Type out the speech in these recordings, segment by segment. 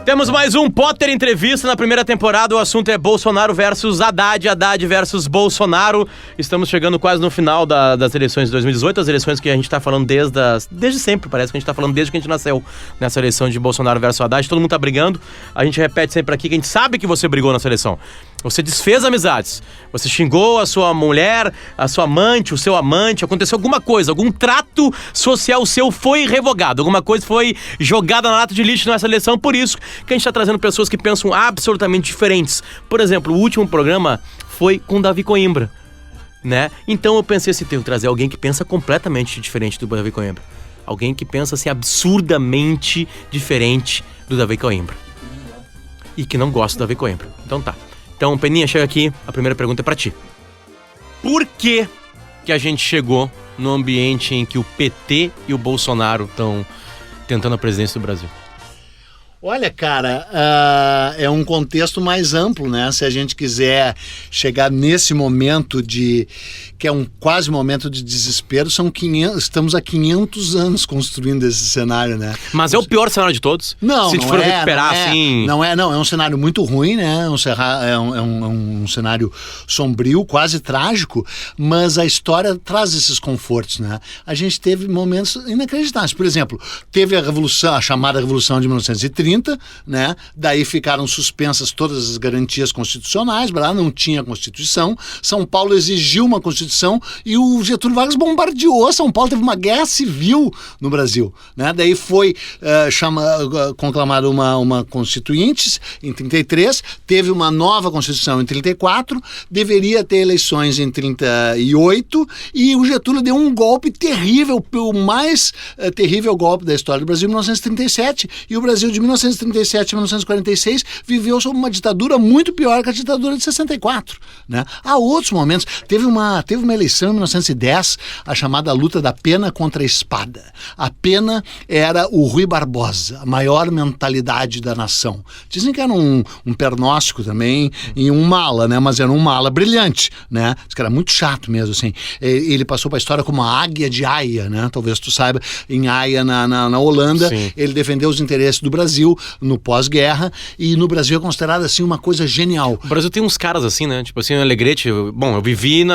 Temos mais um Potter Entrevista na primeira temporada. O assunto é Bolsonaro versus Haddad, Haddad versus Bolsonaro. Estamos chegando quase no final das eleições de 2018, as eleições que a gente está falando desde sempre, parece que a gente está falando desde que a gente nasceu nessa eleição de Bolsonaro versus Haddad. Todo mundo está brigando. A gente repete sempre aqui que a gente sabe que você brigou nessa eleição. Você desfez amizades, você xingou a sua mulher, a sua amante, o seu amante, aconteceu alguma coisa, algum trato social seu foi revogado, alguma coisa foi jogada na lata de lixo nessa eleição, por isso que a gente está trazendo pessoas que pensam absolutamente diferentes. Por exemplo, o último programa foi com Davi Coimbra, né? Então eu pensei assim, tenho que trazer alguém que pensa completamente diferente do Davi Coimbra. Alguém que pensa assim absurdamente diferente do Davi Coimbra. E que não gosta do Davi Coimbra. Então tá. Então, Peninha, chega aqui, a primeira pergunta é pra ti. Por que a gente chegou no ambiente em que o PT e o Bolsonaro estão tentando a presidência do Brasil? Olha, cara, é um contexto mais amplo, né? Se a gente quiser chegar nesse momento que é um quase momento de desespero, estamos há 500 anos construindo esse cenário, né? Mas é o pior cenário de todos? Não, se a gente for recuperar assim... Não, é um cenário muito ruim, né? É um cenário sombrio, quase trágico, mas a história traz esses confortos, né? A gente teve momentos inacreditáveis. Por exemplo, teve a chamada Revolução de 1930, né? Daí ficaram suspensas todas as garantias constitucionais, não tinha Constituição. São Paulo exigiu uma Constituição e o Getúlio Vargas bombardeou São Paulo, teve uma guerra civil no Brasil, né? Daí foi conclamada uma Constituinte em 33, teve uma nova Constituição em 34, deveria ter eleições em 38 e o Getúlio deu um golpe terrível, o mais terrível golpe da história do Brasil em 1937, e o Brasil de 1937 a 1946 viveu sob uma ditadura muito pior que a ditadura de 64, né? Há outros momentos, teve uma eleição em 1910, a chamada luta da pena contra a espada. A pena era o Rui Barbosa, a maior mentalidade da nação. Dizem que era um pernóstico também e um mala, né? Mas era um mala brilhante, né? Diz que era muito chato mesmo, assim. Ele passou para a história como a águia de Haia, né? Talvez tu saiba, em Haia, na Holanda. Sim. Ele defendeu os interesses do Brasil no pós-guerra, e no Brasil é considerado assim uma coisa genial. O Brasil tem uns caras assim, né? Tipo assim, Alegrete, bom, eu vivi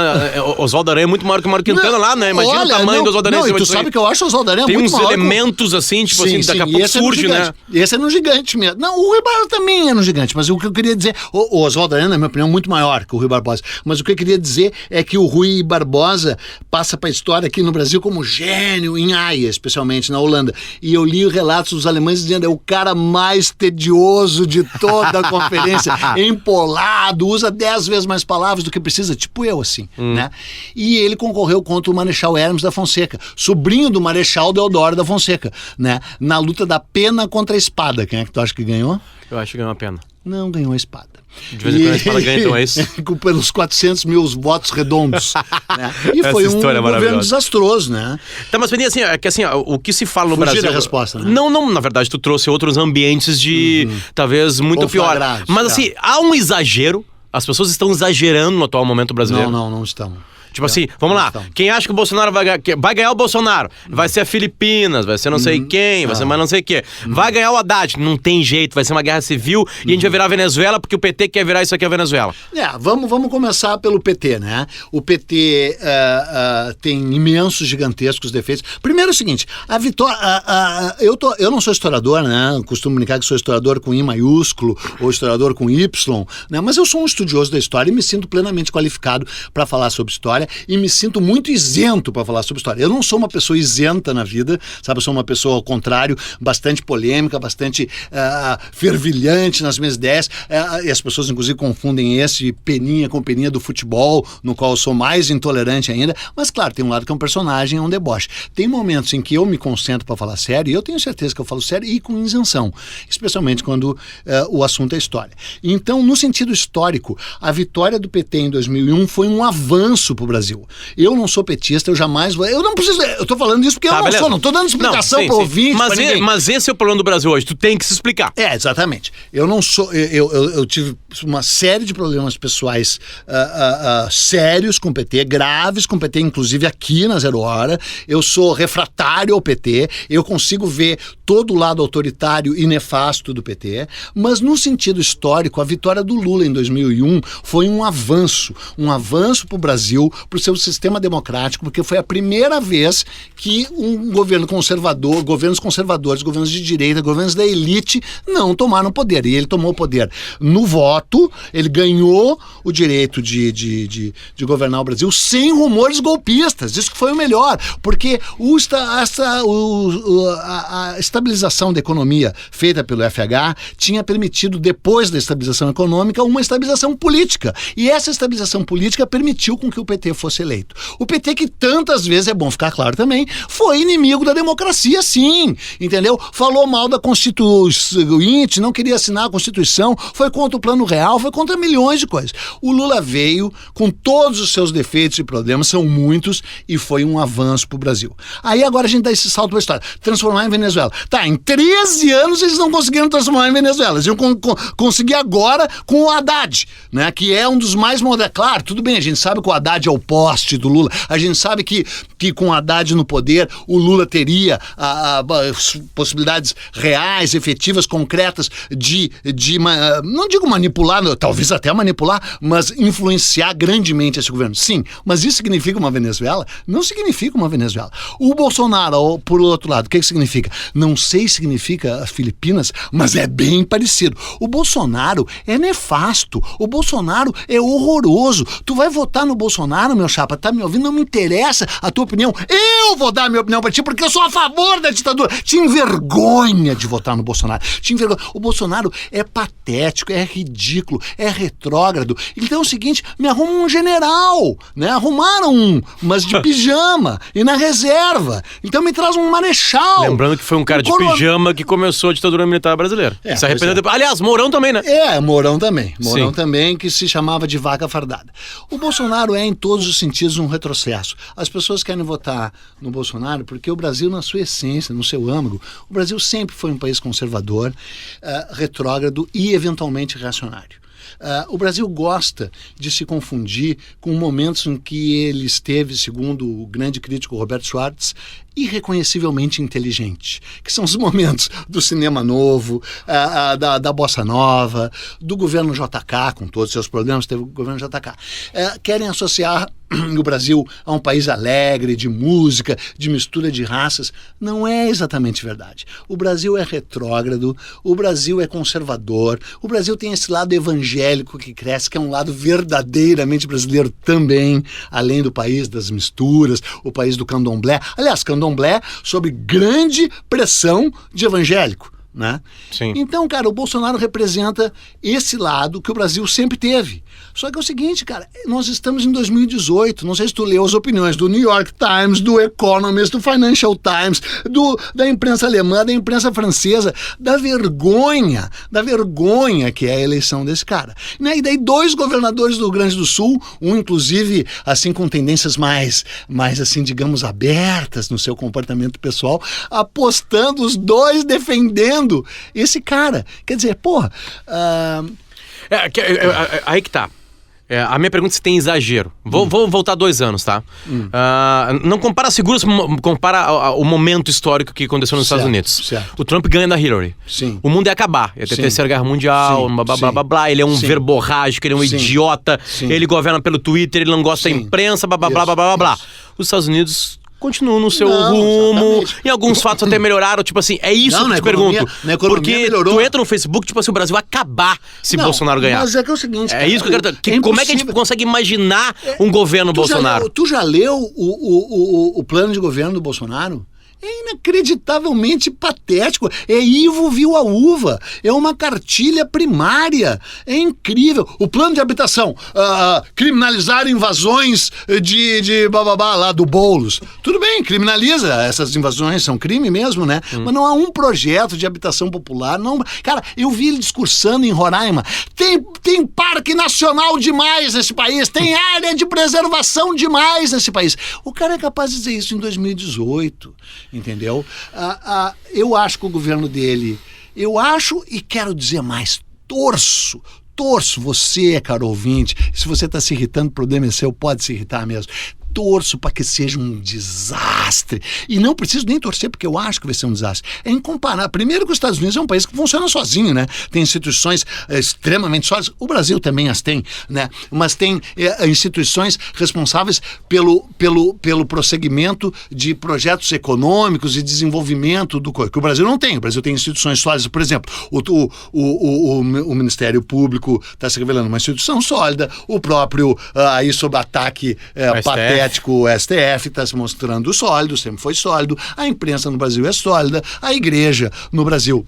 Oswaldo Aranha é muito maior que o Mário Quintana lá, né? Imagina o tamanho do Oswaldo Aranha. Não, e tu sabe que eu acho o Oswaldo Aranha tem muito maior. Tem uns elementos assim, tipo sim, assim, daqui a pouco surge, né? Esse é no gigante mesmo. Não, o Rui Barbosa também é no gigante, mas o que eu queria dizer, o Oswaldo Aranha, na minha opinião, é muito maior que o Rui Barbosa, mas o que eu queria dizer é que o Rui Barbosa passa para a história aqui no Brasil como gênio, em Haia, especialmente na Holanda, e eu li relatos dos alemães dizendo, é o cara mais tedioso de toda a conferência, empolado, usa 10 vezes mais palavras do que precisa, tipo eu, assim, né? E ele concorreu contra o Marechal Hermes da Fonseca, sobrinho do Marechal Deodoro da Fonseca, né? Na luta da pena contra a espada. Quem é que tu acha que ganhou? Eu acho que ganhou a pena. Não, ganhou a espada. De vez em quando a espada ganha, então é isso? Pelos 400 mil votos redondos. Né? E foi um governo desastroso, né? Tá, mas assim, é que assim, o que se fala no Fugir Brasil... da resposta, né? Não, na verdade, tu trouxe outros ambientes de, talvez, muito pior. Mas assim, há um exagero, as pessoas estão exagerando no atual momento brasileiro. Não estão. Tipo assim, vamos lá, quem acha que o Bolsonaro vai ganhar o Bolsonaro, vai ser a Filipinas, vai ser não sei quem, vai ser mais não sei o quê. Vai ganhar o Haddad, não tem jeito, vai ser uma guerra civil e a gente vai virar a Venezuela porque o PT quer virar isso aqui a Venezuela. Vamos começar pelo PT, né? O PT tem imensos, gigantescos defeitos. Primeiro é o seguinte, a vitória... eu não sou historiador, né? Costumo brincar que sou historiador com I maiúsculo ou historiador com Y, né? Mas eu sou um estudioso da história e me sinto plenamente qualificado para falar sobre história. E me sinto muito isento para falar sobre história. Eu não sou uma pessoa isenta na vida, sabe? Eu sou uma pessoa, ao contrário, bastante polêmica, bastante fervilhante nas minhas ideias. E as pessoas, inclusive, confundem esse Peninha com Peninha do futebol, no qual eu sou mais intolerante ainda. Mas, claro, tem um lado que é um personagem, é um deboche. Tem momentos em que eu me concentro para falar sério, e eu tenho certeza que eu falo sério e com isenção, especialmente quando o assunto é história. Então, no sentido histórico, a vitória do PT em 2001 foi um avanço para o Brasil. Eu não sou petista, eu jamais vou... Eu não preciso... Eu tô falando isso porque eu não beleza. sou, não tô dando explicação pro ouvinte, pra ninguém. Mas esse é o problema do Brasil hoje, tu tem que se explicar. Exatamente. Eu não sou... Eu tive uma série de problemas pessoais sérios com o PT, graves com o PT, inclusive aqui na Zero Hora. Eu sou refratário ao PT, eu consigo ver todo o lado autoritário e nefasto do PT, mas no sentido histórico, a vitória do Lula em 2001 foi um avanço para o Brasil, para o seu sistema democrático, porque foi a primeira vez que um governo conservador, governos conservadores, governos de direita, governos da elite não tomaram poder. E ele tomou o poder no voto, ele ganhou o direito de governar o Brasil sem rumores golpistas. Isso que foi o melhor, porque a estabilização da economia feita pelo FH tinha permitido, depois da estabilização econômica, uma estabilização política. E essa estabilização política permitiu com que o PT fosse eleito. O PT, que tantas vezes, é bom ficar claro também, foi inimigo da democracia, sim, entendeu? Falou mal da Constituinte, não queria assinar a Constituição, foi contra o Plano Real, foi contra milhões de coisas. O Lula veio com todos os seus defeitos e problemas, são muitos, e foi um avanço para o Brasil. Aí agora a gente dá esse salto para a história. Transformar em Venezuela. Tá, em 13 anos eles não conseguiram transformar em Venezuela. Eles iam conseguir agora com o Haddad, né? Que é um dos mais modernos. Claro, tudo bem, a gente sabe que o Haddad é o poste do Lula. A gente sabe que com o Haddad no poder, o Lula teria possibilidades reais, efetivas, concretas não digo manipular, talvez até manipular, mas influenciar grandemente esse governo. Sim, mas isso significa uma Venezuela? Não significa uma Venezuela. O Bolsonaro, por outro lado, o que significa? Não sei se significa as Filipinas, mas é bem parecido. O Bolsonaro é nefasto. O Bolsonaro é horroroso. Tu vai votar no Bolsonaro, meu chapa? Tá me ouvindo? Não me interessa a tua opinião. Eu vou dar a minha opinião pra ti porque eu sou a favor da ditadura. Te envergonha de votar no Bolsonaro. Te envergonha. O Bolsonaro é patético, é ridículo, é retrógrado. Então é o seguinte, me arruma um general, né? Arrumaram um, mas de pijama e na reserva. Então me traz um marechal. Lembrando que foi um cara de pijama que começou a ditadura militar brasileira. Se arrependeu depois. Aliás, Mourão também, né? Mourão também. Mourão também, que se chamava de vaca fardada. O Bolsonaro é, em todos os sentidos, um retrocesso. As pessoas querem votar no Bolsonaro porque o Brasil, na sua essência, no seu âmago, o Brasil sempre foi um país conservador, retrógrado e, eventualmente, reacionário. O Brasil gosta de se confundir com momentos em que ele esteve, segundo o grande crítico Roberto Schwartz, irreconhecivelmente inteligente, que são os momentos do cinema novo, da bossa nova, do governo JK, com todos os seus problemas, teve o governo JK. Querem associar o Brasil a um país alegre, de música, de mistura de raças. Não é exatamente verdade. O Brasil é retrógrado, o Brasil é conservador, o Brasil tem esse lado evangélico que cresce, que é um lado verdadeiramente brasileiro também, além do país das misturas, o país do candomblé. Aliás, candomblé sob grande pressão de evangélico, né? Sim. Então, cara, o Bolsonaro representa esse lado que o Brasil sempre teve. Só que é o seguinte, cara, nós estamos em 2018, não sei se tu leu as opiniões do New York Times, do Economist, do Financial Times, da imprensa alemã, da imprensa francesa, da vergonha que é a eleição desse cara. Né? E daí 2 governadores do Rio Grande do Sul, um inclusive assim com tendências mais assim, digamos, abertas no seu comportamento pessoal, apostando, os 2 defendendo esse cara. Quer dizer, porra... Aí que tá. A minha pergunta é se tem exagero. Vou voltar 2 anos, tá? Não compara seguros, compara o momento histórico que aconteceu nos Estados Unidos. Certo. O Trump ganha da Hillary. Sim. O mundo ia acabar. Ia ter a Terceira Guerra Mundial, blá. Ele é um verborrágico, ele é um idiota. Sim. Ele governa pelo Twitter, ele não gosta da imprensa, blá. Os Estados Unidos continuam no seu rumo. Exatamente. E alguns fatos até melhoraram. Tipo assim, é isso que eu te pergunto. Porque melhorou. tu entra no Facebook, tipo assim, o Brasil vai acabar se Bolsonaro ganhar. Mas é que é o seguinte, cara, isso que eu quero... como é que a gente consegue imaginar um governo Bolsonaro? Tu já leu o plano de governo do Bolsonaro? é inacreditavelmente patético. É Ivo viu a uva. É uma cartilha primária. É incrível. O plano de habitação, criminalizar invasões de bababá lá do Boulos. Tudo bem, criminaliza. Essas invasões são crime mesmo, né? Mas não há um projeto de habitação popular. Não. Cara, eu vi ele discursando em Roraima. Tem parque nacional demais nesse país. Tem área de preservação demais nesse país. O cara é capaz de dizer isso em 2018, entendeu? Eu acho que o governo dele, eu acho e quero dizer mais, torço você, caro ouvinte, se você está se irritando, o problema é seu, pode se irritar mesmo. Torço para que seja um desastre. E não preciso nem torcer, porque eu acho que vai ser um desastre. É incomparável. Primeiro que os Estados Unidos é um país que funciona sozinho, né? Tem instituições extremamente sólidas. O Brasil também as tem, né? Mas tem instituições responsáveis pelo prosseguimento de projetos econômicos e desenvolvimento do que o Brasil não tem. O Brasil tem instituições sólidas. Por exemplo, o Ministério Público está se revelando uma instituição sólida. O próprio, aí sob ataque patético, o STF está se mostrando sólido, sempre foi sólido. A imprensa no Brasil é sólida. A igreja no Brasil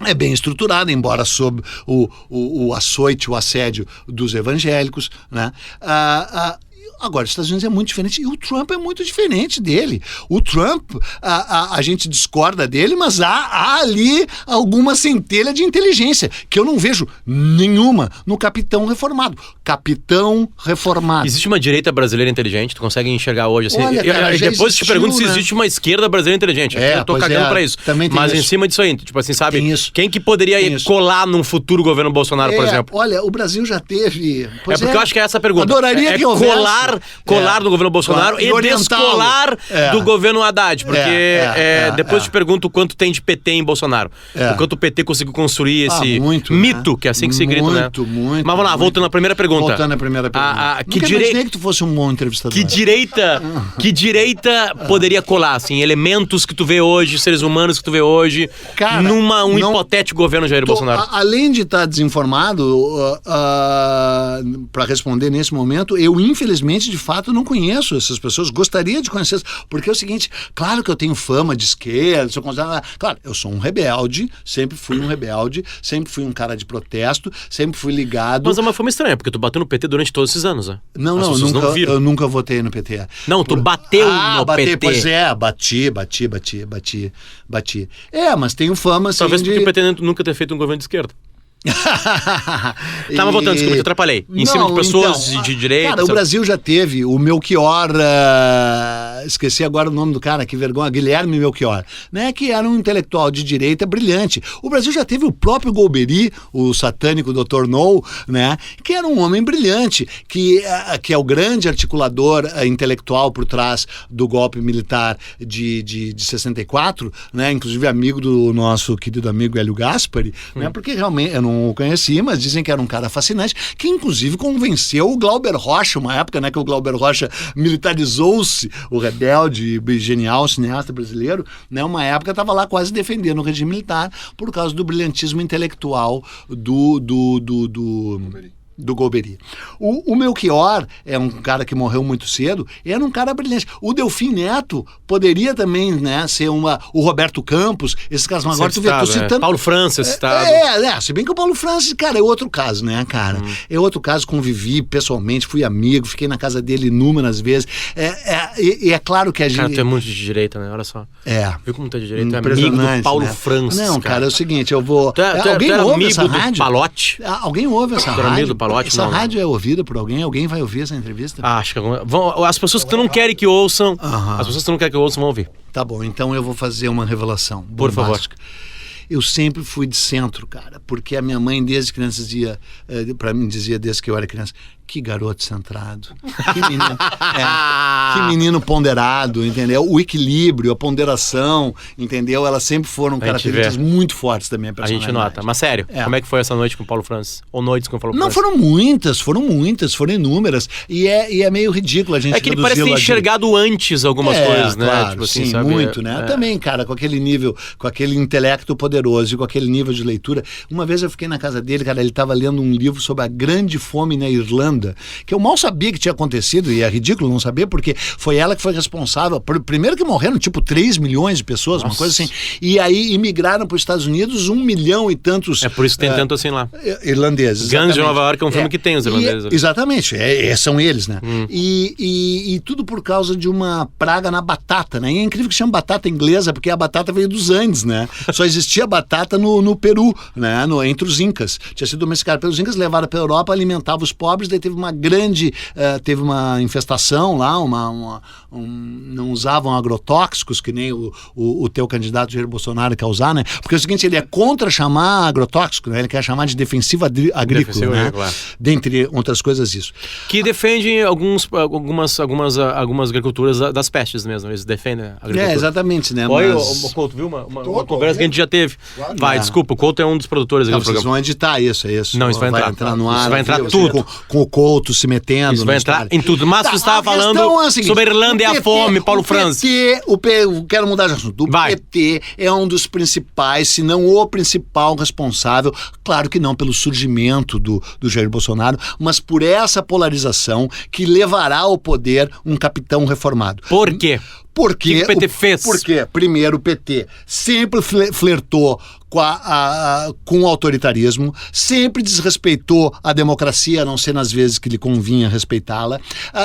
é bem estruturada, embora sob o açoite, o assédio dos evangélicos, né? Agora, os Estados Unidos é muito diferente e o Trump é muito diferente dele. O Trump, a gente discorda dele, mas há ali alguma centelha de inteligência que eu não vejo nenhuma no Capitão Reformado. Capitão Reformado. Existe uma direita brasileira inteligente? Tu consegue enxergar hoje assim? Olha, cara, depois te pergunto se né? existe uma esquerda brasileira inteligente. Eu tô cagando pra isso. Mas em cima disso aí, tipo assim, sabe? Quem que poderia colar num futuro governo Bolsonaro, por exemplo? Olha, o Brasil já teve... Porque eu acho que é essa a pergunta. Adoraria que houvesse. Colar do governo Bolsonaro e descolar do governo Haddad, porque depois te pergunto quanto tem de PT em Bolsonaro. O quanto o PT conseguiu construir esse mito, né? Que é assim que se grita, né? Mas vamos lá, voltando à primeira pergunta. Voltando à primeira pergunta. Nunca imaginei que tu fosse um bom entrevistador. Que direita poderia colar, assim, elementos que tu vê hoje, seres humanos que tu vê hoje, cara, hipotético governo Jair Bolsonaro? Além de estar desinformado, para responder nesse momento, eu infelizmente de fato não conheço essas pessoas, gostaria de conhecê-las, porque é o seguinte, claro que eu tenho fama de esquerda, sou considerado, claro, eu sou um rebelde, sempre fui um rebelde, sempre fui um cara de protesto, sempre fui ligado. Mas é uma fama estranha, porque tu bateu no PT durante todos esses anos, né? Eu nunca votei no PT. Não, tu bateu no PT. Pois é, bati. Mas tenho fama assim. Talvez porque o PT nunca ter feito um governo de esquerda. Tava votando, desculpa, te atrapalhei. Em cima de pessoas de direita. Cara, o Brasil já teve o Melchior, esqueci agora o nome do cara, que vergonha, Guilherme Melchior, né? Que era um intelectual de direita brilhante. O Brasil já teve o próprio Golbery, o satânico Dr. No, né? Que era um homem brilhante, que é o grande articulador intelectual por trás do golpe militar de 64, né? Inclusive amigo do nosso querido amigo Hélio Gaspari, né? Porque realmente eu não o conheci, mas dizem que era um cara fascinante, que inclusive convenceu o Glauber Rocha, uma época, né, que o Glauber Rocha militarizou-se, o rebelde e genial cineasta brasileiro, né, uma época estava lá quase defendendo o regime militar por causa do brilhantismo intelectual do Golbery. O Melchior é um cara que morreu muito cedo, era um cara brilhante. O Delfim Neto poderia também, né, ser o Roberto Campos, esses caras, mas agora tu citando... Paulo Francis, se bem que o Paulo Francis, cara, é outro caso, né, cara? É outro caso, convivi pessoalmente, fui amigo, fiquei na casa dele inúmeras vezes. E é claro que a gente... Cara, tu é muito de direita, né? Olha só. Viu como tu é de direita? Tu é amigo do Paulo Francis, Não, cara, é o seguinte, eu vou... Alguém ouve essa rádio? Palote? Alguém ouve essa rádio? Essa rádio é ouvida por alguém? Alguém vai ouvir essa entrevista? Acho que as pessoas que tu não querem que ouçam, as pessoas que tu não quer que ouçam vão ouvir. Tá bom, então eu vou fazer uma revelação. Por favor. Eu sempre fui de centro, cara, porque a minha mãe desde criança dizia, pra mim dizia desde que eu era criança, que garoto centrado, que menino ponderado, entendeu? O equilíbrio, a ponderação, entendeu? Elas sempre foram características muito fortes da minha personalidade. A gente nota, mas sério, como é que foi essa noite com o Paulo Francis? Ou noites com o Paulo Francis? Não, foram muitas, foram inúmeras, e é meio ridículo a gente É que ele parece ter enxergado antes algumas coisas, né? Claro, tipo assim, sim, sabe? muito, né? Também, cara, com aquele nível, com aquele intelecto poderoso e com aquele nível de leitura. Uma vez eu fiquei na casa dele, cara, ele estava lendo um livro sobre a grande fome na Irlanda, Fazenda, que eu mal sabia que tinha acontecido, e é ridículo não saber, porque foi ela que foi responsável, primeiro que morreram tipo 3 milhões de pessoas, uma coisa assim, e aí imigraram para os Estados Unidos 1 milhão e tantos... É por isso que tem tanto assim lá. Irlandeses. Guns de Nova York é um filme que tem os irlandeses. Exatamente, são eles, né? E tudo por causa de uma praga na batata, né? E é incrível que chama batata inglesa, porque a batata veio dos Andes, né? Só existia batata no Peru, né? Entre os Incas. Tinha sido domesticada pelos Incas, levada para a Europa, alimentava os pobres, daí teve uma grande... teve uma infestação lá, não usavam agrotóxicos, que nem o teu candidato Jair Bolsonaro quer usar, né? Porque é o seguinte, ele é contra chamar agrotóxico, né? Ele quer chamar de defensiva agrícola, né? Claro. Dentre outras coisas, isso. Que defende algumas agriculturas das pestes mesmo, eles defendem a agricultura. Exatamente, né? Olha, Mas... o Couto, viu uma conversa que a gente já teve. Claro. Vai, desculpa, o Couto é um dos produtores aqui do Vocês programa. vão editar isso, é isso? Não, isso vai entrar. no ar. Isso vai entrar viu? tudo. Com o Couto se metendo. Isso vai entrar em tudo. Mas você estava falando sobre a Irlanda e a fome, Paulo Franz. Quero mudar de assunto. O PT é um dos principais, se não o principal responsável, claro que não pelo surgimento do Jair Bolsonaro, mas por essa polarização que levará ao poder um capitão reformado. Por quê? Porque o que o PT fez? Porque, primeiro, o PT sempre flertou com o autoritarismo, sempre desrespeitou a democracia, a não ser nas vezes que lhe convinha respeitá-la,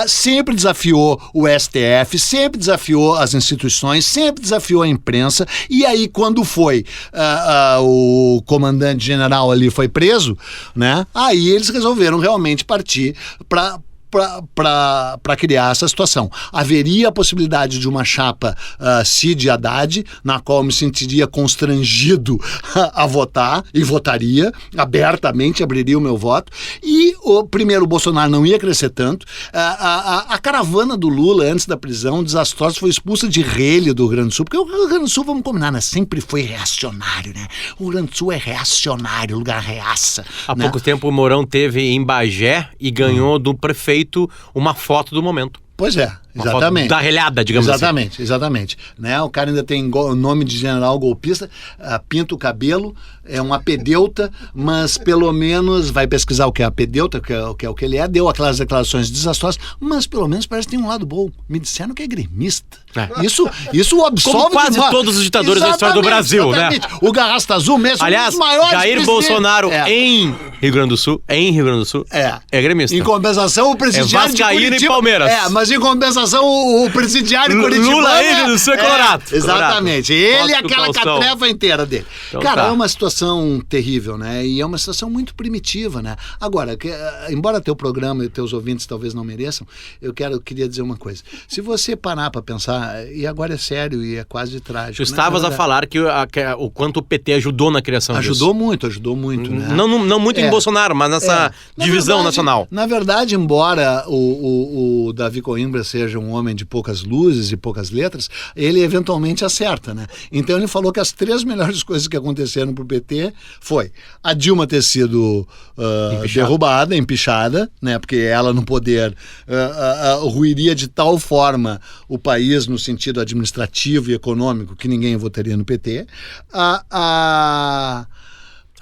sempre desafiou o STF, sempre desafiou as instituições, sempre desafiou a imprensa, e aí quando foi o comandante general ali foi preso, né? Aí eles resolveram realmente partir para criar essa situação. Haveria a possibilidade de uma chapa Cid e Haddad, na qual eu me sentiria constrangido a votar, e votaria abertamente, abriria o meu voto, e primeiro o Bolsonaro não ia crescer tanto, a caravana do Lula antes da prisão, desastrosa, foi expulsa de Relha do Rio Grande do Sul, porque o Rio Grande do Sul, vamos combinar, né? Sempre foi reacionário, né? O Rio Grande do Sul é reacionário, lugar reaça. Há né? pouco tempo o Mourão teve em Bagé e ganhou do prefeito uma foto do momento. Pois é, exatamente. Da relhada, digamos Exatamente. Né? O cara ainda tem o nome de general golpista, pinta o cabelo, é um apedeuta, mas pelo menos vai pesquisar o que é apedeuta, que é o que ele é, deu aquelas declarações desastrosas, mas pelo menos parece que tem um lado bom. Me disseram que é gremista. Isso absolve... Como quase todos os ditadores da história do Brasil, né? O Garrasta Azul mesmo, aliás, um dos maiores Jair Bolsonaro em Rio Grande do Sul, é gremista. Em compensação, o presidiário de Vascaíno Curitiba... e Palmeiras. Mas em compensação, o presidiário curitibano... Lula, Rio Grande do Sul é colorado. Exatamente. Ele e aquela catrefa inteira dele. Então, cara, é uma situação terrível, né? E é uma situação muito primitiva, né? Agora, embora teu programa e teus ouvintes talvez não mereçam, eu queria dizer uma coisa. Se você parar para pensar, e agora é sério e é quase trágico... Tu estavas a falar que o quanto o PT ajudou na criação disso. Ajudou muito, né? Não muito em Bolsonaro, mas nessa divisão nacional. Na verdade, embora o Davi Coimbra seja um homem de poucas luzes e poucas letras, ele eventualmente acerta, né? Então ele falou que as 3 melhores coisas que aconteceram pro PT foi a Dilma ter sido derrubada, empichada, né? Porque ela no poder ruiria de tal forma o país no sentido administrativo e econômico que ninguém votaria no PT. A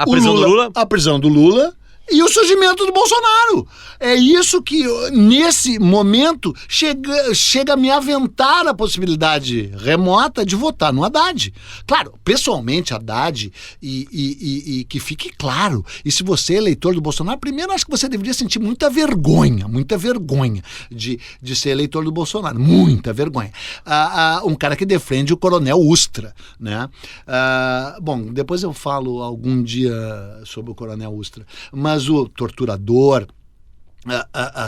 prisão do Lula. A prisão do Lula. E o surgimento do Bolsonaro. É isso que, nesse momento, chega a me aventar a possibilidade remota de votar no Haddad. Claro, pessoalmente, Haddad, e que fique claro, e se você é eleitor do Bolsonaro, primeiro acho que você deveria sentir muita vergonha de ser eleitor do Bolsonaro. Muita vergonha. Um cara que defende o coronel Ustra, né? Bom, depois eu falo algum dia sobre o coronel Ustra, mas o torturador,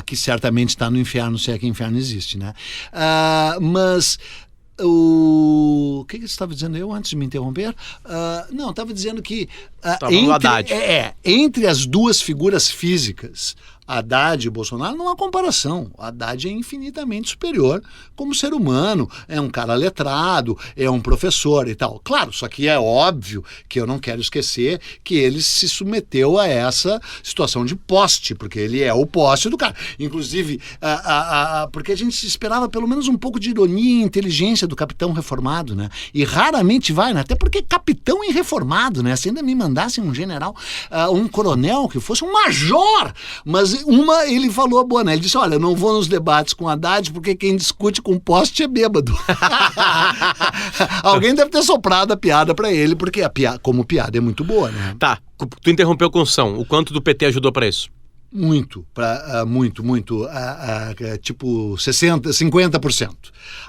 que certamente está no inferno, se é que inferno existe, né? Mas o que você estava dizendo eu antes de me interromper? Não, estava dizendo que entre as duas figuras físicas, Haddad e Bolsonaro, não há comparação. Haddad é infinitamente superior como ser humano, é um cara letrado, é um professor e tal. Claro, só que é óbvio que eu não quero esquecer que ele se submeteu a essa situação de poste, porque ele é o poste do cara. Inclusive, porque a gente esperava pelo menos um pouco de ironia e inteligência do capitão reformado, né? E raramente vai, né? Até porque capitão e reformado, né? Se ainda me mandassem um general, um coronel, que fosse um major, mas uma ele falou boa, né? Ele disse, olha, não vou nos debates com Haddad porque quem discute com poste é bêbado. Alguém deve ter soprado a piada pra ele, porque como piada é muito boa, né? Tá, tu interrompeu com o quanto do PT ajudou pra isso? Muito, tipo 50%.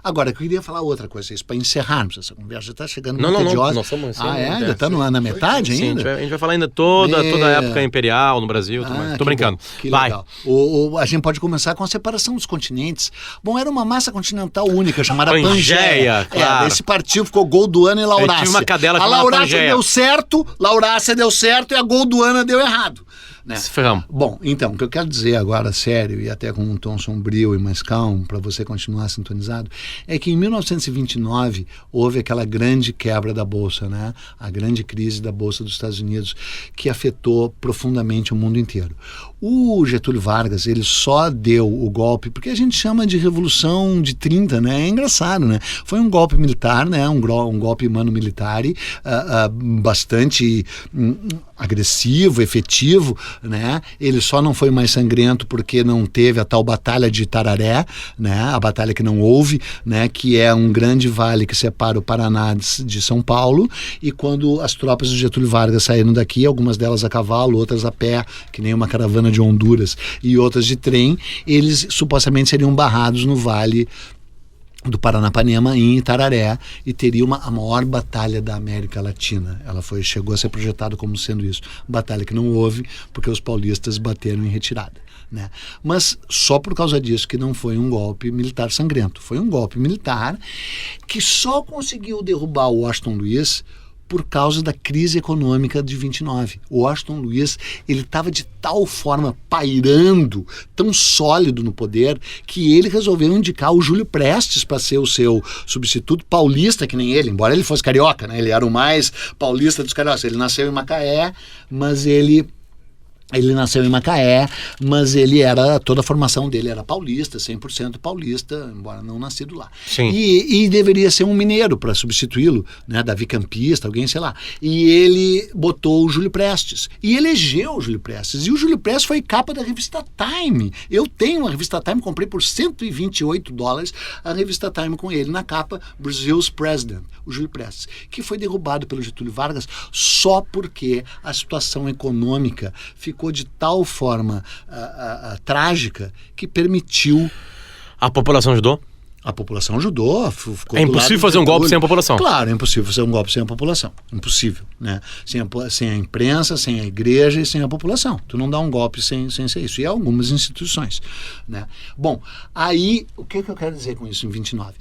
Agora, eu queria falar outra coisa, isso para encerrarmos essa conversa, já está chegando muito tediosa. Não, nós estamos ainda está na metade Sim, ainda? a gente vai falar ainda toda a época imperial no Brasil, tô brincando. Bom, que vai. Legal. A gente pode começar com a separação dos continentes. Bom, era uma massa continental única, chamada Pangeia. Claro. Esse partido ficou Golduana e Laurácia. Eu tive uma cadela a Laurácia deu certo, Laurácia deu certo e a Golduana deu errado. Né? Bom, então, o que eu quero dizer agora, sério, e até com um tom sombrio e mais calmo, para você continuar sintonizado, é que em 1929 houve aquela grande quebra da Bolsa, né? A grande crise da Bolsa dos Estados Unidos, que afetou profundamente o mundo inteiro. O Getúlio Vargas, ele só deu o golpe, porque a gente chama de Revolução de 30, né? É engraçado, né? Foi um golpe militar, né? Um golpe mano-militar, bastante agressivo, efetivo, né? Ele só não foi mais sangrento porque não teve a tal Batalha de Tararé, né? A batalha que não houve, né? Que é um grande vale que separa o Paraná de São Paulo, e quando as tropas do Getúlio Vargas saíram daqui, algumas delas a cavalo, outras a pé, que nem uma caravana de Honduras, e outras de trem, eles supostamente seriam barrados no vale do Paranapanema, em Itararé, e teria a maior batalha da América Latina. Ela chegou a ser projetada como sendo isso. Batalha que não houve, porque os paulistas bateram em retirada, né? Mas só por causa disso que não foi um golpe militar sangrento. Foi um golpe militar que só conseguiu derrubar o Washington Luiz por causa da crise econômica de 29. O Washington Luiz, ele estava de tal forma pairando, tão sólido no poder, que ele resolveu indicar o Júlio Prestes para ser o seu substituto paulista, que nem ele, embora ele fosse carioca, né? Ele era o mais paulista dos cariocas. Ele nasceu em Macaé, mas ele nasceu em Macaé, mas toda a formação dele era paulista, 100% paulista, embora não nascido lá. Sim. E deveria ser um mineiro para substituí-lo, né, Davi Campista, alguém, sei lá. E ele botou o Júlio Prestes, e elegeu o Júlio Prestes, e o Júlio Prestes foi capa da revista Time. Eu tenho a revista Time, comprei por $128 a revista Time com ele na capa, Brazil's President, o Júlio Prestes, que foi derrubado pelo Getúlio Vargas só porque a situação econômica ficou de tal forma trágica que permitiu... A população ajudou? A população ajudou. É impossível fazer um golpe sem a população. Claro, é impossível fazer um golpe sem a população. Impossível, né? Sem a imprensa, sem a igreja e sem a população. Tu não dá um golpe sem ser isso. E algumas instituições, né? Bom, aí, o que eu quero dizer com isso em 29?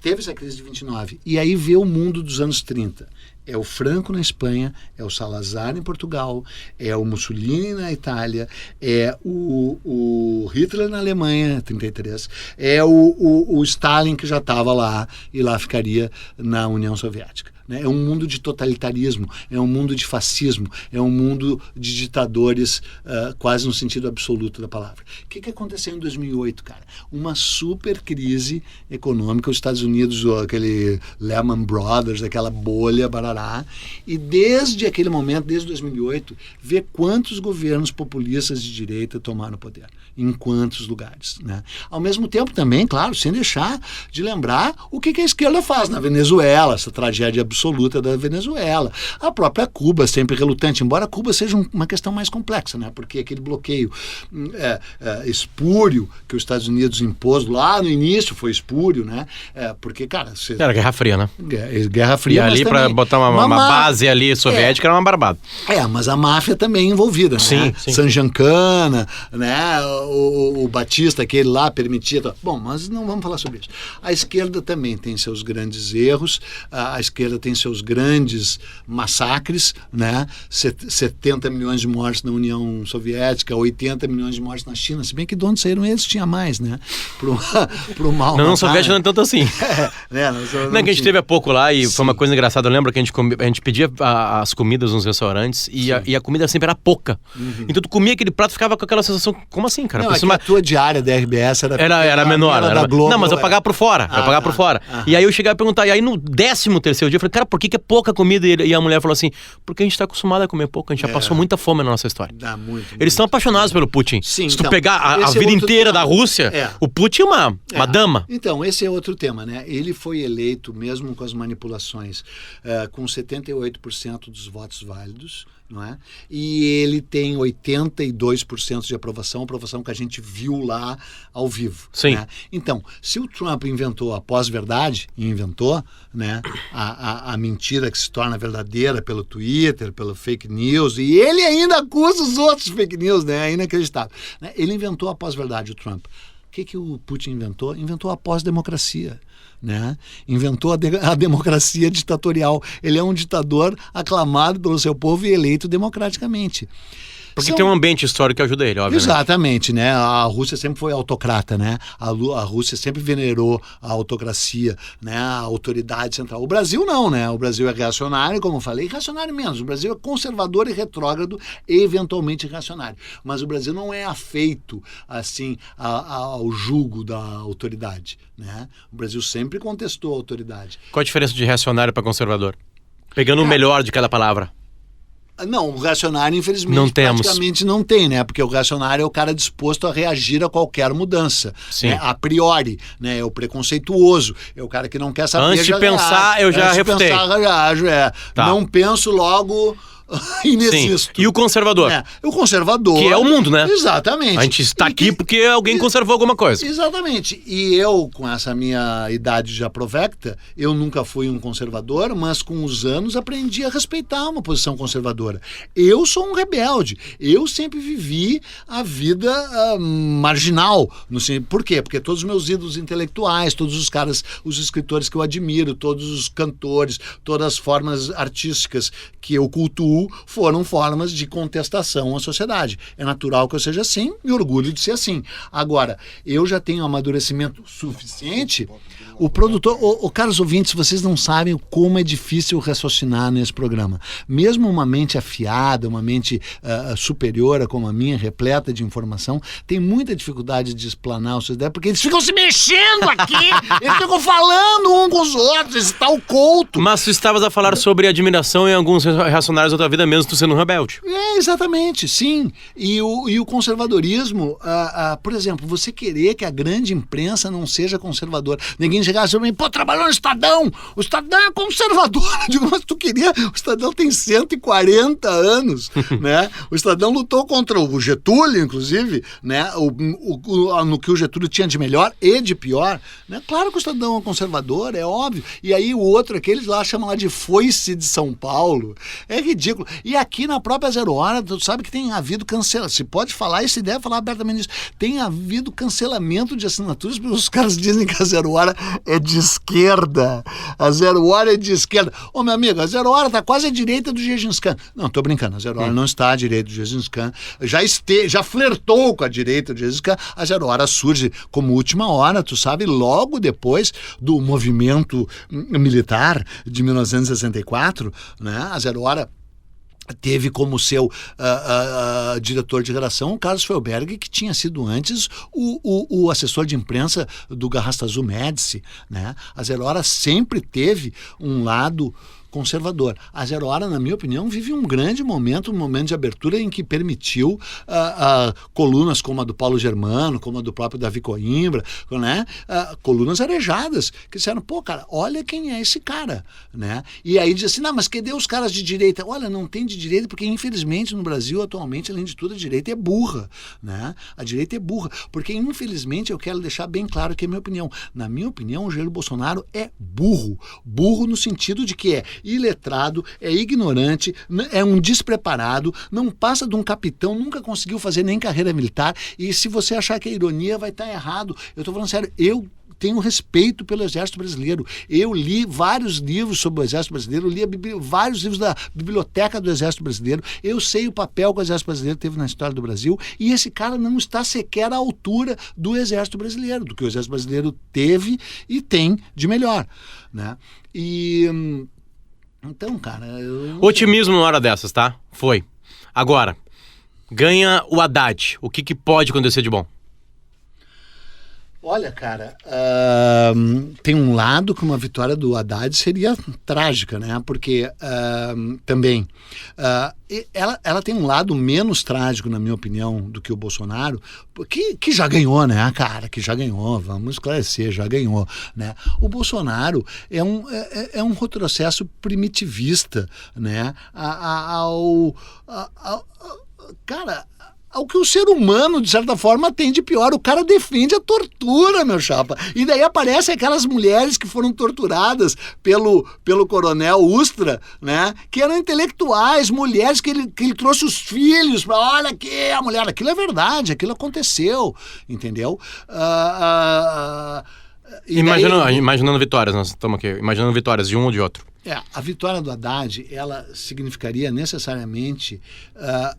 Teve essa crise de 29, e aí veio o mundo dos anos 30. É o Franco na Espanha, é o Salazar em Portugal, é o Mussolini na Itália, é o Hitler na Alemanha, 33, é o Stalin que já estava lá e lá ficaria na União Soviética. É um mundo de totalitarismo, é um mundo de fascismo, é um mundo de ditadores quase no sentido absoluto da palavra. O que aconteceu em 2008, cara? Uma super crise econômica, os Estados Unidos, aquele Lehman Brothers, aquela bolha, barará, e desde aquele momento, desde 2008, vê quantos governos populistas de direita tomaram o poder, em quantos lugares, né? Ao mesmo tempo também, claro, sem deixar de lembrar o que a esquerda faz na Venezuela, essa tragédia absoluta da Venezuela. A própria Cuba, sempre relutante, embora Cuba seja uma questão mais complexa, né? Porque aquele bloqueio espúrio que os Estados Unidos impôs lá no início foi espúrio, né? Porque, cara... Era Guerra Fria, né? Guerra Fria, e ali para botar uma base ali soviética era uma barbada. Mas a máfia também envolvida, né? Sim. Sanjancana, né? O Batista, aquele lá, permitia... Bom, mas não vamos falar sobre isso. A esquerda também tem seus grandes erros, a esquerda tem seus grandes massacres, né? 70 milhões de mortes na União Soviética, 80 milhões de mortes na China, se bem que de onde saíram eles tinha mais, né? Pro mal. Não, Soviética não é tanto assim. Né? Não, que a gente teve há pouco lá e foi uma coisa engraçada. Eu lembro que a gente a gente pedia as comidas nos restaurantes e a comida sempre era pouca. Então tu comia aquele prato e ficava com aquela sensação, como assim, cara? Não, é que a tua diária da RBS era menor. Da Globo, não, mas eu pagava por fora. Por fora. E aí eu chegava a perguntar, e aí no 13º dia eu falei, cara, por que é pouca comida? E a mulher falou assim, porque a gente tá acostumado a comer pouco, a gente já passou muita fome na nossa história. Dá muito. Eles estão apaixonados pelo Putin. Sim, se tu pegar a vida inteira da Rússia, o Putin é uma dama. Então, esse é outro tema, né? Ele foi eleito, mesmo com as manipulações, com 78% dos votos válidos, não é? E ele tem 82% de aprovação que a gente viu lá ao vivo. Sim. Né? Então, se o Trump inventou a pós-verdade, né, a mentira que se torna verdadeira pelo Twitter, pelo fake news, e ele ainda acusa os outros fake news, né? É inacreditável. Né? Ele inventou a pós-verdade, o Trump. O que o Putin inventou? Inventou a pós-democracia. Né? Inventou a democracia ditatorial. Ele é um ditador aclamado pelo seu povo e eleito democraticamente. Porque tem um ambiente histórico que ajuda ele, obviamente. Exatamente, né? A Rússia sempre foi autocrata, né? A Rússia sempre venerou a autocracia, né? A autoridade central. O Brasil não, né? O Brasil é reacionário, como eu falei, reacionário menos. O Brasil é conservador e retrógrado e eventualmente reacionário. Mas o Brasil não é afeito, assim, ao jugo da autoridade, né? O Brasil sempre contestou a autoridade. Qual a diferença de reacionário para conservador? Pegando o melhor de cada palavra. Não, o reacionário, infelizmente, praticamente não tem, né? Porque o reacionário é o cara disposto a reagir a qualquer mudança. Sim. Né? A priori, né? É o preconceituoso, é o cara que não quer saber. Antes de pensar, eu já refutei. Antes de pensar, reajo, Tá. Não penso, logo inexisto. Sim. E o conservador? O conservador... Que é o mundo, né? Exatamente. A gente está aqui porque alguém conservou alguma coisa. Exatamente. E eu, com essa minha idade já provecta, eu nunca fui um conservador, mas com os anos aprendi a respeitar uma posição conservadora. Eu sou um rebelde. Eu sempre vivi a vida marginal. Por quê? Porque todos os meus ídolos intelectuais, todos os caras, os escritores que eu admiro, todos os cantores, todas as formas artísticas que eu cultuo, foram formas de contestação à sociedade. É natural que eu seja assim e orgulho de ser assim. Agora, eu já tenho amadurecimento suficiente. O produtor, caros ouvintes, vocês não sabem como é difícil raciocinar nesse programa. Mesmo uma mente afiada, uma mente superior como a minha, repleta de informação, tem muita dificuldade de explanar os seus ideias, porque eles ficam se mexendo aqui, eles ficam falando um com os outros, esse tal couto. Mas tu estavas a falar sobre admiração em alguns reacionários da tua vida, mesmo tu sendo um rebelde. Exatamente, sim. E o conservadorismo, por exemplo, você querer que a grande imprensa não seja conservadora. Ninguém chegasse para mim, trabalhou no Estadão, o Estadão é conservador. Eu digo, mas tu queria, o Estadão tem 140 anos, né? O Estadão lutou contra o Getúlio, inclusive, né? No que o Getúlio tinha de melhor e de pior, né? Claro que o Estadão é conservador, é óbvio. E aí o outro, aqueles lá chamam lá de foice de São Paulo. É ridículo. E aqui na própria Zero Hora, tu sabe que tem havido cancelamento. Se pode falar isso e deve falar abertamente disso. Tem havido cancelamento de assinaturas, porque os caras dizem que a Zero Hora é de esquerda. A Zero Hora é de esquerda. Ô, meu amigo, a Zero Hora tá quase à direita do Gengis Khan. Não, tô brincando. A Zero Hora não está à direita do Gengis Khan. Já flertou com a direita do Gengis Khan. A Zero Hora surge como última hora, tu sabe, logo depois do movimento militar de 1964, né? A Zero Hora teve como seu diretor de redação o Carlos Felberg, que tinha sido antes o assessor de imprensa do Garrastazu Médici, né? A Zero Hora sempre teve um lado conservador. A Zero Hora, na minha opinião, vive um grande momento, um momento de abertura em que permitiu colunas como a do Paulo Germano, como a do próprio Davi Coimbra, né? Colunas arejadas, que disseram, cara, olha quem é esse cara, né? E aí diz assim, não, mas cadê os caras de direita? Olha, não tem de direita, porque infelizmente no Brasil, atualmente, além de tudo, a direita é burra, né? A direita é burra, porque infelizmente eu quero deixar bem claro que é a minha opinião. Na minha opinião, o Jair Bolsonaro é burro. Burro no sentido de que é iletrado, é ignorante, é um despreparado, não passa de um capitão, nunca conseguiu fazer nem carreira militar, e se você achar que é ironia, vai estar errado. Eu estou falando sério, eu tenho respeito pelo Exército Brasileiro. Eu li vários livros sobre o Exército Brasileiro, eu li vários livros da biblioteca do Exército Brasileiro, eu sei o papel que o Exército Brasileiro teve na história do Brasil, e esse cara não está sequer à altura do Exército Brasileiro, do que o Exército Brasileiro teve e tem de melhor, né? Então, cara, Otimismo na hora dessas, tá? Foi. Agora, ganha o Haddad. O que pode acontecer de bom? Olha, cara, tem um lado que uma vitória do Haddad seria trágica, né? Porque também ela tem um lado menos trágico, na minha opinião, do que o Bolsonaro, que já ganhou, né, cara? Que já ganhou, vamos esclarecer, já ganhou, né? O Bolsonaro é um retrocesso primitivista, né? Cara, ao que o ser humano, de certa forma, tem de pior. O cara defende a tortura, meu chapa. E daí aparecem aquelas mulheres que foram torturadas pelo coronel Ustra, né? Que eram intelectuais, mulheres que ele trouxe os filhos para, olha aqui, a mulher. Aquilo é verdade, aquilo aconteceu, entendeu? Imaginando vitórias, nós estamos aqui, imaginando vitórias de um ou de outro. A vitória do Haddad, ela significaria necessariamente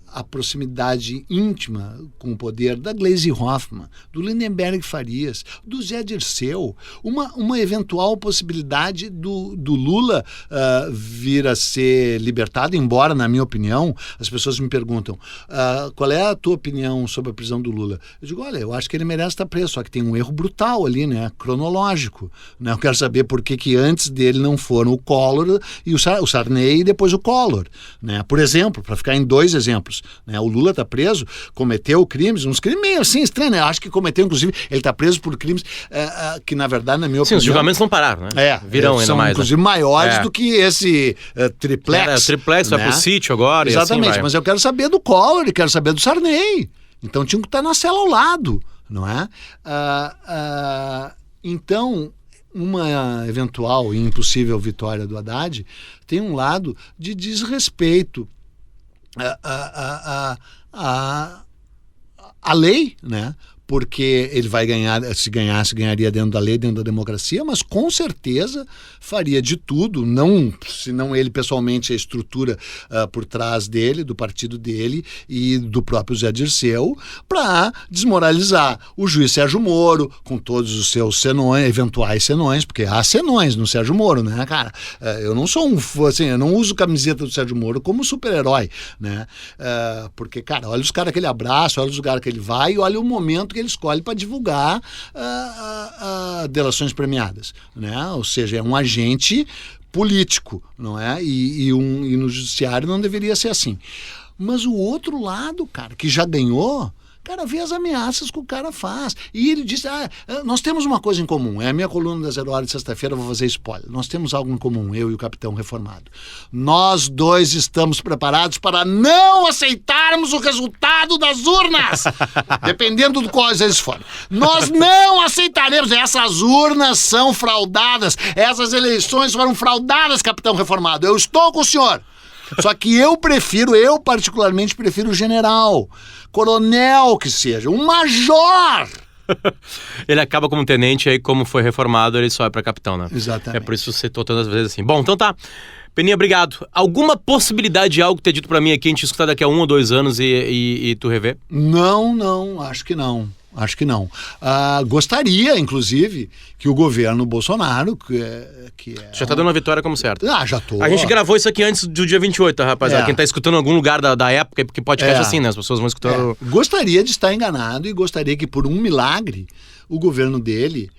a proximidade íntima com o poder da Gleisi Hoffmann, do Lindenberg Farias, do Zé Dirceu, uma eventual possibilidade do Lula vir a ser libertado, embora, na minha opinião, as pessoas me perguntam, qual é a tua opinião sobre a prisão do Lula? Eu digo, olha, eu acho que ele merece estar preso, só que tem um erro brutal ali, né, cronológico, né? Eu quero saber por que antes dele não foram o Collor e o Sarney e depois o Collor, né? Por exemplo, para ficar em 2 exemplos, né? O Lula está preso, cometeu crimes, uns crimes meio assim estranhos, né? Acho que cometeu, inclusive, ele está preso por crimes que, na verdade, na minha opinião... Sim, os julgamentos não pararam, né? Virão ainda são, mais. Inclusive, maiores do que esse triplex. O triplex, né? Vai pro sítio agora. Exatamente, e assim vai. Mas eu quero saber do Collor e quero saber do Sarney. Então tinha que estar na cela ao lado, não é? Então, uma eventual e impossível vitória do Haddad tem um lado de desrespeito à lei, né? Porque ele vai ganhar, se ganhasse, ganharia dentro da lei, dentro da democracia, mas com certeza faria de tudo, se não ele pessoalmente, a estrutura por trás dele, do partido dele e do próprio Zé Dirceu, para desmoralizar o juiz Sérgio Moro, com todos os seus senões, eventuais senões, porque há senões no Sérgio Moro, né, cara? Eu não sou assim, eu não uso camiseta do Sérgio Moro como super-herói, né? Porque, cara, olha os caras que ele abraça, olha os lugares que ele vai e olha o momento que ele escolhe para divulgar delações premiadas, né? Ou seja, é um agente político, não é? E no judiciário não deveria ser assim. Mas o outro lado, cara, que já ganhou, cara, vê as ameaças que o cara faz. E ele disse, nós temos uma coisa em comum. É a minha coluna da 0 Hora de sexta-feira, eu vou fazer spoiler. Nós temos algo em comum, eu e o capitão reformado. Nós dois estamos preparados para não aceitarmos o resultado das urnas, dependendo do qual eles forem. Nós não aceitaremos. Essas urnas são fraudadas. Essas eleições foram fraudadas, capitão reformado. Eu estou com o senhor. Só que eu particularmente prefiro o general, coronel que seja, um major. Ele acaba como tenente, aí como foi reformado, ele sobe pra capitão, né? Exatamente. É por isso que você tô tantas vezes assim. Bom, então tá. Peninha, obrigado. Alguma possibilidade de algo ter dito pra mim aqui, a gente escutar daqui a 1 ou 2 anos e tu rever? Não, acho que não. Gostaria, inclusive, que o governo Bolsonaro, que já tá dando uma vitória como certo. Já tô. A gente gravou isso aqui antes do dia 28, tá, rapaziada? Quem tá escutando em algum lugar da época, porque podcast assim, né? As pessoas vão escutando... Gostaria de estar enganado e gostaria que, por um milagre, o governo dele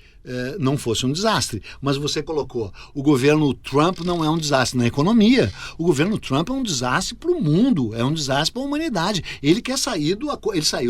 não fosse um desastre. Mas você colocou, o governo Trump não é um desastre na economia. O governo Trump é um desastre para o mundo, é um desastre para a humanidade. Ele saiu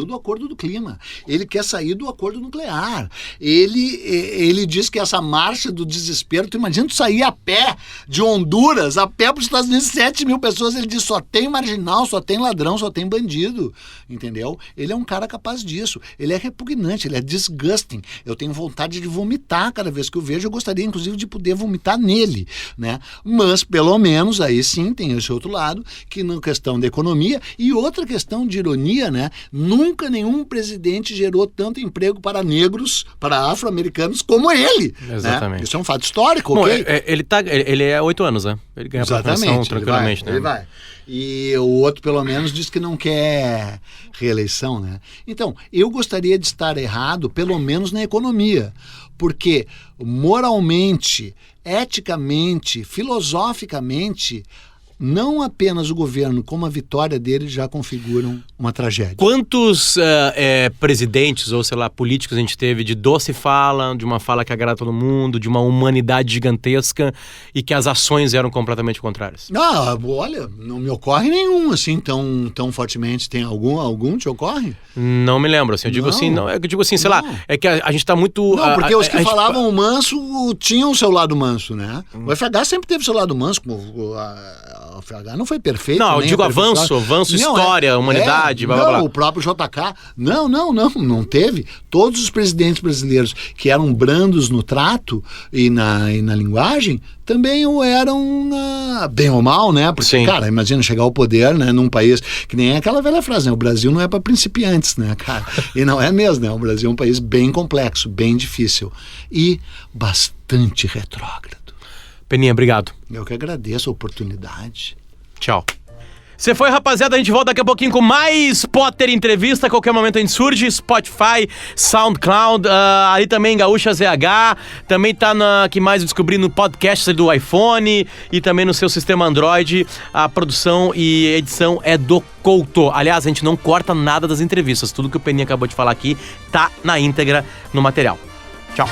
do acordo do clima, ele quer sair do acordo nuclear. Ele diz que essa marcha do desespero, tu imagina tu sair a pé de Honduras, a pé para os Estados Unidos, 7 mil pessoas, ele diz só tem marginal, só tem ladrão, só tem bandido, entendeu? Ele é um cara capaz disso, ele é repugnante, ele é disgusting. Eu tenho vontade de vomitar cada vez que eu vejo, eu gostaria inclusive de poder vomitar nele, né? Mas pelo menos aí sim tem esse outro lado, que na questão da economia e outra questão de ironia, né? Nunca nenhum presidente gerou tanto emprego para negros, para afro-americanos como ele. Exatamente. Né? Isso é um fato histórico, bom, ok? ele é 8 anos, né? Ele ganha a promoção tranquilamente, né? Ele vai. E o outro, pelo menos, diz que não quer reeleição, né? Então, eu gostaria de estar errado, pelo menos na economia, porque moralmente eticamente, filosoficamente, não apenas o governo, como a vitória dele já configuram uma tragédia. Quantos presidentes ou, sei lá, políticos a gente teve de doce fala, de uma fala que agrada todo mundo, de uma humanidade gigantesca e que as ações eram completamente contrárias? Olha, não me ocorre nenhum assim tão fortemente. Tem algum te ocorre? Não me lembro, assim, eu digo assim, não, eu digo assim, sei lá, é que a gente tá muito... Não, porque os que falavam manso tinham o seu lado manso, né? O FH sempre teve o seu lado manso, como o FH não foi perfeito. Não, eu digo avanço, história, humanidade, blá, blá, blá. O próprio JK, não teve. Todos os presidentes brasileiros que eram brandos no trato e na linguagem, também o eram bem ou mal, né? Porque, sim, cara, imagina chegar ao poder, né, num país que nem é aquela velha frase, né? O Brasil não é para principiantes, né, cara? E não é mesmo, né? O Brasil é um país bem complexo, bem difícil e bastante retrógrado. Peninha, obrigado. Eu que agradeço a oportunidade. Tchau. Você foi, rapaziada, a gente volta daqui a pouquinho com mais Potter Entrevista. A qualquer momento a gente surge, Spotify, SoundCloud, ali também Gaúcha ZH, também tá que mais eu descobri no podcast do iPhone e também no seu sistema Android. A produção e edição é do Couto. Aliás, a gente não corta nada das entrevistas, tudo que o Peninha acabou de falar aqui tá na íntegra no material. Tchau.